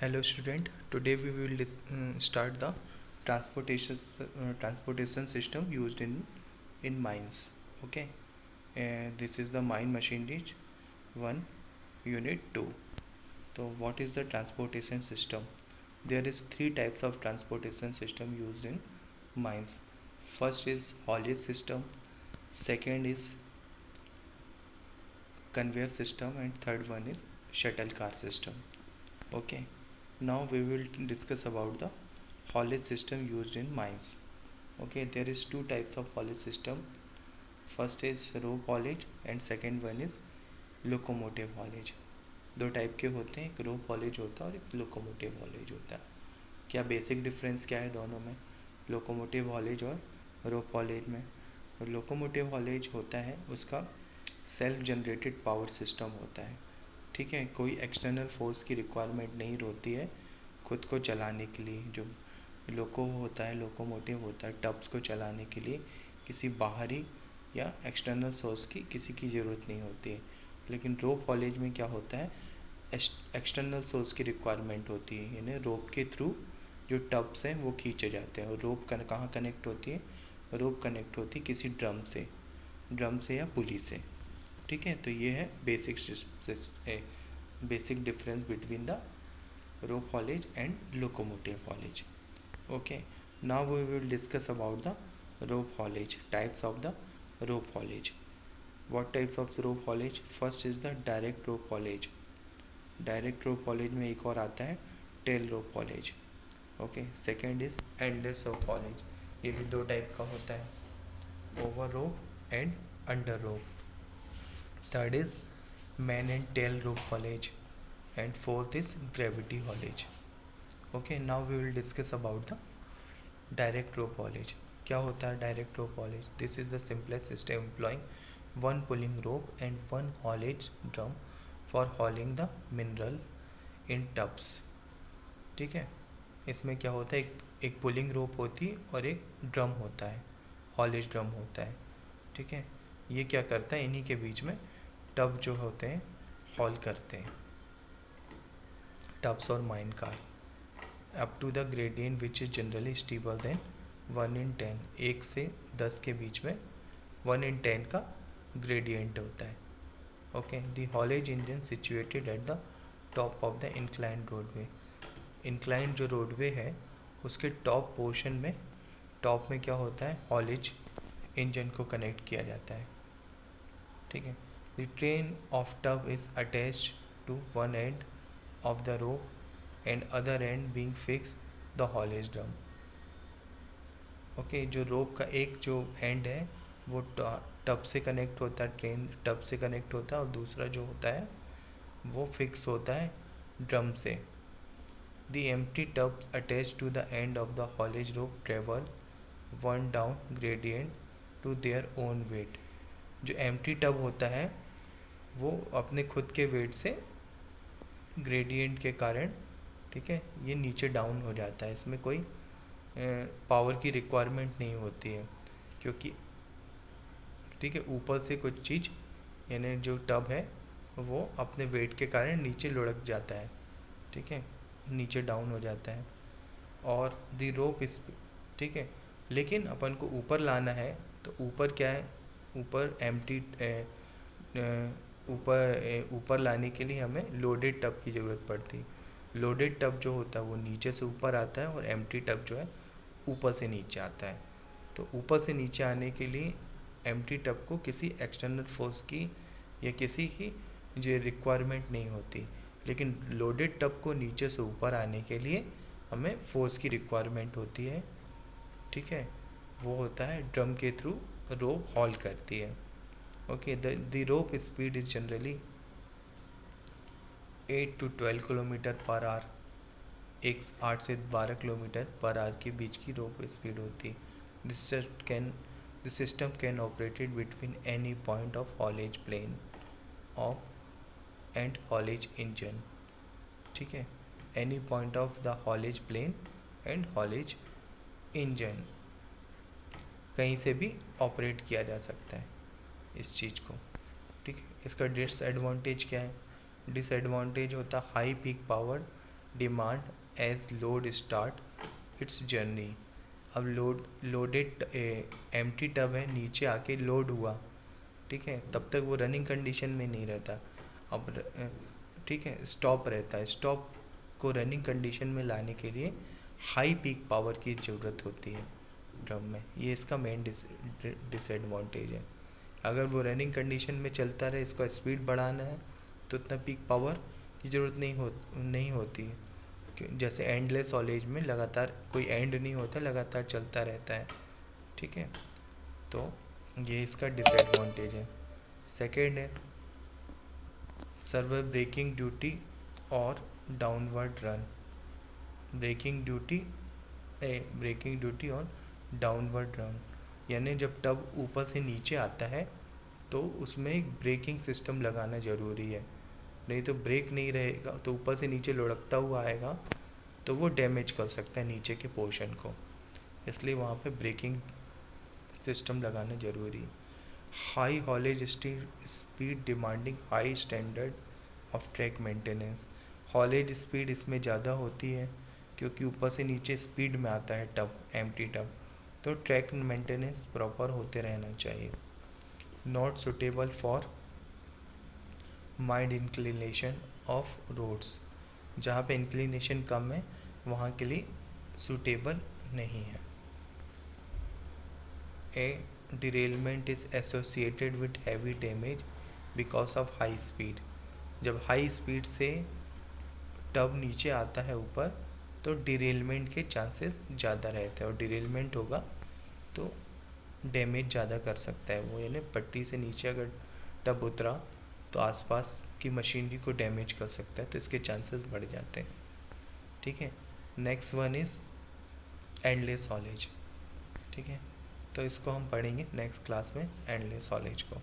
Hello student, today we will start the transportation system used in mines. Okay, and this is the mine machinery 1 unit 2. So what is the transportation system? There is three types of transportation system used in mines. First is haulage system, second is conveyor system, and third one is shuttle car system. Okay, now we will discuss about the haulage system used in mines. Okay, there is two types of haulage system. First is rope haulage and second one is locomotive haulage. दो type के होते हैं, एक रोप haulage होता है और एक locomotive haulage होता है. क्या बेसिक डिफरेंस क्या है दोनों में, लोकोमोटिव हॉलेज और रोप हॉलेज में? लोकोमोटिव हॉलेज होता है उसका सेल्फ जनरेटेड पावर सिस्टम होता है. ठीक है, कोई एक्सटर्नल फोर्स की रिक्वायरमेंट नहीं होती है खुद को चलाने के लिए. जो लोको होता है, लोकोमोटिव होता है, टब्स को चलाने के लिए किसी बाहरी या एक्सटर्नल सोर्स की किसी की ज़रूरत नहीं होती है. लेकिन रोप हॉलेज में क्या होता है, एक्सटर्नल सोर्स की रिक्वायरमेंट होती है, यानी रोप के थ्रू जो टब्स हैं वो खींचे जाते हैं. और रोप कहाँ कनेक्ट होती है? रोप कनेक्ट होती है किसी ड्रम से या पुली से. ठीक है, तो ये है basic difference between the rope haulage and locomotive haulage. Okay, now we will discuss about the rope haulage, types of the rope haulage. What types of rope haulage? First is the direct rope haulage. Direct rope haulage में एक और आता है tail rope haulage. Okay, second is endless rope haulage. ये भी दो type का होता है, over rope and under rope. Third is man and tail rope haulage, and fourth is gravity haulage. Okay, now we will discuss about the direct rope haulage. क्या होता है direct rope haulage? This is the simplest system employing one pulling rope and one haulage drum for hauling the mineral in tubs. ठीक है, इसमें क्या होता है, एक पुलिंग रोप होती है और एक ड्रम होता है, हॉलेज ड्रम होता है. ठीक है, ये क्या करता है, इन्हीं के बीच में टब जो होते हैं हॉल करते हैं, टब्स और mine car, up to the gradient which is generally stable then 1/10. 1 से 10 के बीच में 1/10 का ग्रेडियंट होता है. Okay, the haulage engine situated at the top of the inclined roadway. Inclined जो रोडवे है उसके टॉप पोर्शन में, टॉप में क्या होता है, हॉलेज इंजन को कनेक्ट किया जाता है. ठीक है, the train of tub is attached to one end of the rope and other end being fixed the haulage drum. Okay, जो रोप का एक जो एंड है वो टब से कनेक्ट होता है, ट्रेन टब से कनेक्ट होता है, और दूसरा जो होता है वो फिक्स होता है ड्रम से. The empty tub attach to the end of the haulage rope travel one down gradient to their own weight. जो एम्प्टी टब होता है वो अपने खुद के वेट से ग्रेडियंट के कारण, ठीक है, ये नीचे डाउन हो जाता है. इसमें कोई पावर की रिक्वायरमेंट नहीं होती है, क्योंकि ठीक है ऊपर से कुछ चीज़, यानी जो टब है वो अपने वेट के कारण नीचे लुढ़क जाता है. ठीक है, नीचे डाउन हो जाता है. और द रोप इस, ठीक है, लेकिन अपन को ऊपर लाना है तो ऊपर क्या है, ऊपर एम्प्टी ऊपर लाने के लिए हमें लोडेड टब की ज़रूरत पड़ती. लोडेड टब जो होता है वो नीचे से ऊपर आता है और एम्प्टी टब जो है ऊपर से नीचे आता है. तो ऊपर से नीचे आने के लिए एम्प्टी टब को किसी एक्सटर्नल फोर्स की या किसी की जो रिक्वायरमेंट नहीं होती, लेकिन लोडेड टब को नीचे से ऊपर आने के लिए हमें फोर्स की रिक्वायरमेंट होती है. ठीक है, वो होता है ड्रम के थ्रू रोप हॉल करती है. Okay, the rope speed is generally 8 to 12 kilometre per hour. 8 से 12 किलोमीटर पर आवर के बीच की रोप स्पीड होती है. This system can operated between any point of haulage plane of and haulage engine. ठीक है, any point of the haulage plane and haulage engine, कहीं से भी ऑपरेट किया जा सकता है इस चीज़ को. ठीक है, इसका डिसएडवांटेज क्या है? डिसएडवांटेज होता high peak power demand as load start its journey. अब लोडेड एम्प्टी टब है, नीचे आके लोड हुआ, ठीक है, तब तक वो रनिंग कंडीशन में नहीं रहता। अब ठीक है, स्टॉप रहता है। स्टॉप को रनिंग कंडीशन में लाने के लिए हाई पीक पावर की ज़रूरत होती है ड्रम में। ये इसका मेन डिसएडवांटेज है। अगर वो रनिंग कंडीशन में चलता रहे, इसका स्पीड बढ़ाना है तो उतना पीक पावर की ज़रूरत नहीं होती है। जैसे एंडलेस हॉलेज में लगातार कोई एंड नहीं होता, लगातार चलता रहता है, ठीक है। तो ये इसका डिसएडवांटेज है। सेकेंड है सर्वर ब्रेकिंग ड्यूटी और डाउनवर्ड रन। ब्रेकिंग ड्यूटी और डाउनवर्ड रन, यानी जब टब ऊपर से नीचे आता है तो उसमें एक ब्रेकिंग सिस्टम लगाना ज़रूरी है। नहीं तो ब्रेक नहीं रहेगा तो ऊपर से नीचे लुढ़कता हुआ आएगा तो वो डैमेज कर सकता है नीचे के पोर्शन को, इसलिए वहाँ पे ब्रेकिंग सिस्टम लगाना ज़रूरी है। High haulage speed demanding high standard of track maintenance. Haulage speed इसमें ज़्यादा होती है क्योंकि ऊपर से नीचे स्पीड में आता है टब, एम्प्टी टब, तो ट्रैक मेंटेनेंस प्रॉपर होते रहना चाहिए। Not suitable for mild inclination of roads. जहाँ पे इंक्लिनेशन कम है वहाँ के लिए सूटेबल नहीं है। A derailment is associated with heavy damage because of high speed. जब हाई स्पीड से टब नीचे आता है ऊपर तो डिरेलमेंट के चांसेस ज़्यादा रहते हैं, और डिरेलमेंट होगा तो डैमेज ज़्यादा कर सकता है वो, यानी पट्टी से नीचे अगर टब उतरा तो आसपास की मशीनरी को डैमेज कर सकता है, तो इसके चांसेस बढ़ जाते हैं, ठीक है। Next one is endless haulage, ठीक है। तो इसको हम पढ़ेंगे नेक्स्ट क्लास में, एंडलेस हॉलेज को।